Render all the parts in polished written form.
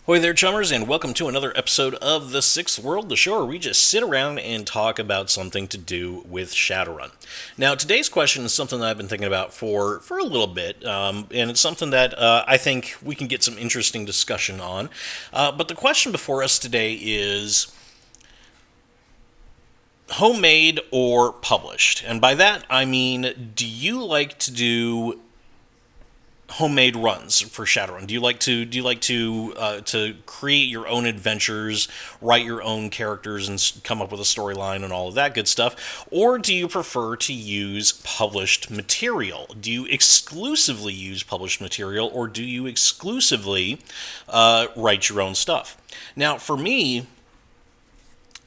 Hoi there, chummers, and welcome to another episode of The Sixth World, the show where we just sit around and talk about something to do with Shadowrun. Now, today's question is something that I've been thinking about for a little bit, and it's something that I think we can get some interesting discussion on. But the question before us today is homemade or published? And by that, I mean, do you like to do homemade runs for Shadowrun? Do you like to create your own adventures, write your own characters, and come up with a storyline and all of that good stuff? Or do you prefer to use published material? Do you exclusively use published material, or do you exclusively write your own stuff? Now, for me,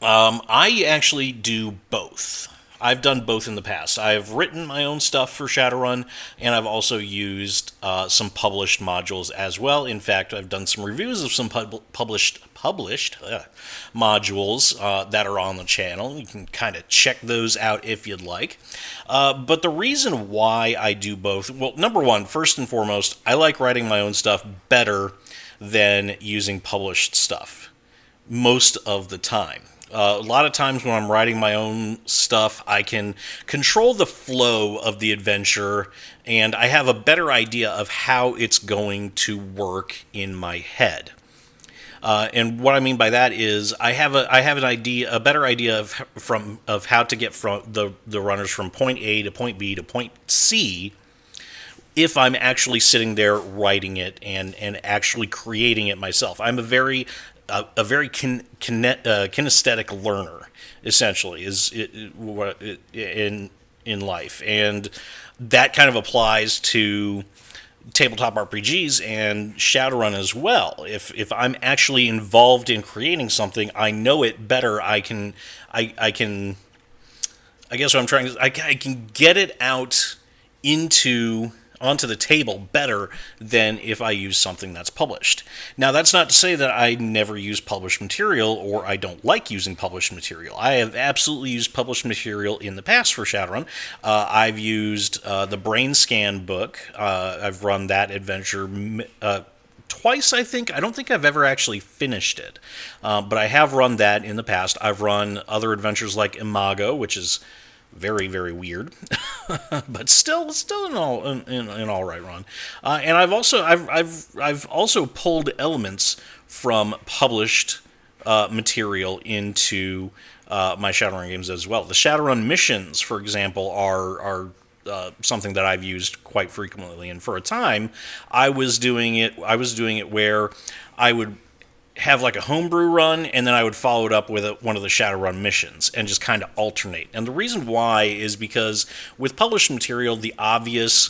I actually do both. I've done both in the past. I've written my own stuff for Shadowrun, and I've also used some published modules as well. In fact, I've done some reviews of some published modules that are on the channel. You can kind of check those out if you'd like. But the reason why I do both, well, number one, first and foremost, I like writing my own stuff better than using published stuff most of the time. A lot of times when I'm writing my own stuff, I can control the flow of the adventure, and I have a better idea of how it's going to work in my head. And what I mean by that is I have a better idea of how to get from the runners from point A to point B to point C if I'm actually sitting there writing it and actually creating it myself. I'm a very kinesthetic learner, essentially, in life, and that kind of applies to tabletop RPGs and Shadowrun as well. If I'm actually involved in creating something, I know it better. I guess what I'm trying to, I can get it out onto the table better than if I use something that's published. Now, that's not to say that I never use published material or I don't like using published material. I have absolutely used published material in the past for Shadowrun. I've used the Brain Scan book. I've run that adventure twice, I think. I don't think I've ever actually finished it, but I have run that in the past. I've run other adventures like Imago, which is very, very weird, but still an all right run. And I've also pulled elements from published material into my Shadowrun games as well. The Shadowrun missions, for example, are something that I've used quite frequently. And for a time, I was doing it where I would have like a homebrew run, and then I would follow it up with one of the Shadowrun missions and just kind of alternate. And the reason why is because with published material, the obvious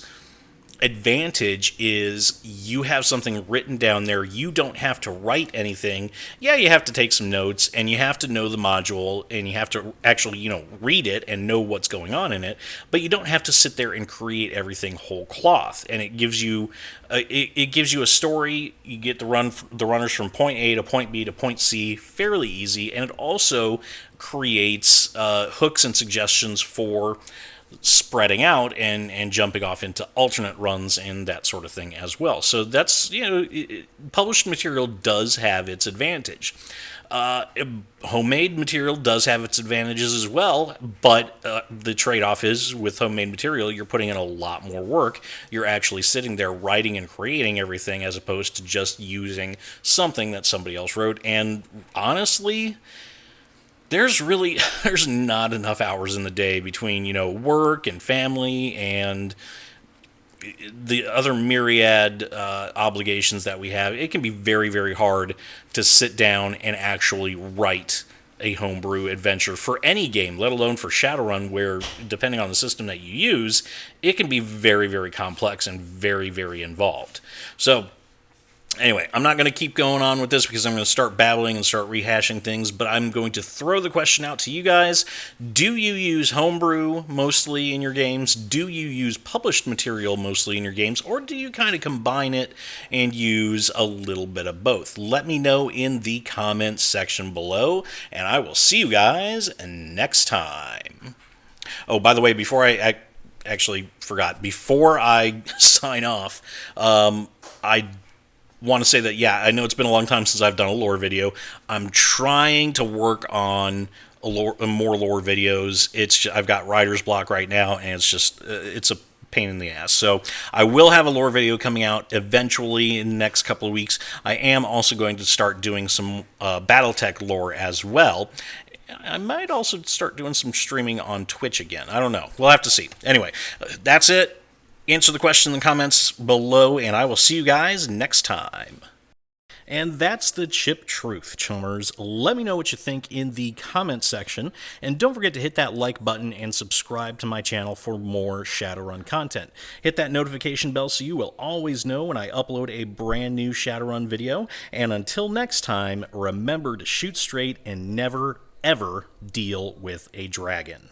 advantage is you have something written down there. You don't have to write anything. Yeah, you have to take some notes, and you have to know the module, and you have to actually, read it and know what's going on in it. But you don't have to sit there and create everything whole cloth. And it gives you it gives you a story. You get the runners from point A to point B to point C fairly easy, and it also creates hooks and suggestions for spreading out and jumping off into alternate runs and that sort of thing as well. So that's, published material does have its advantage. Homemade material does have its advantages as well, but the trade-off is with homemade material, you're putting in a lot more work. You're actually sitting there writing and creating everything as opposed to just using something that somebody else wrote. And honestly, there's not enough hours in the day between work and family and the other myriad obligations that we have. It can be very, very hard to sit down and actually write a homebrew adventure for any game, let alone for Shadowrun, where depending on the system that you use, it can be very, very complex and very, very involved. So anyway, I'm not going to keep going on with this because I'm going to start babbling and start rehashing things, but I'm going to throw the question out to you guys. Do you use homebrew mostly in your games? Do you use published material mostly in your games? Or do you kind of combine it and use a little bit of both? Let me know in the comments section below, and I will see you guys next time. Oh, by the way, before I actually forgot, before I sign off, I want to say that, yeah, I know it's been a long time since I've done a lore video. I'm trying to work on more lore videos. I've got writer's block right now, and it's a pain in the ass. So I will have a lore video coming out eventually in the next couple of weeks. I am also going to start doing some BattleTech lore as well. I might also start doing some streaming on Twitch again. I don't know. We'll have to see. Anyway, that's it. Answer the question in the comments below, and I will see you guys next time. And that's the chip truth, chummers. Let me know what you think in the comments section, and don't forget to hit that like button and subscribe to my channel for more Shadowrun content. Hit that notification bell so you will always know when I upload a brand new Shadowrun video, and until next time, remember to shoot straight and never, ever deal with a dragon.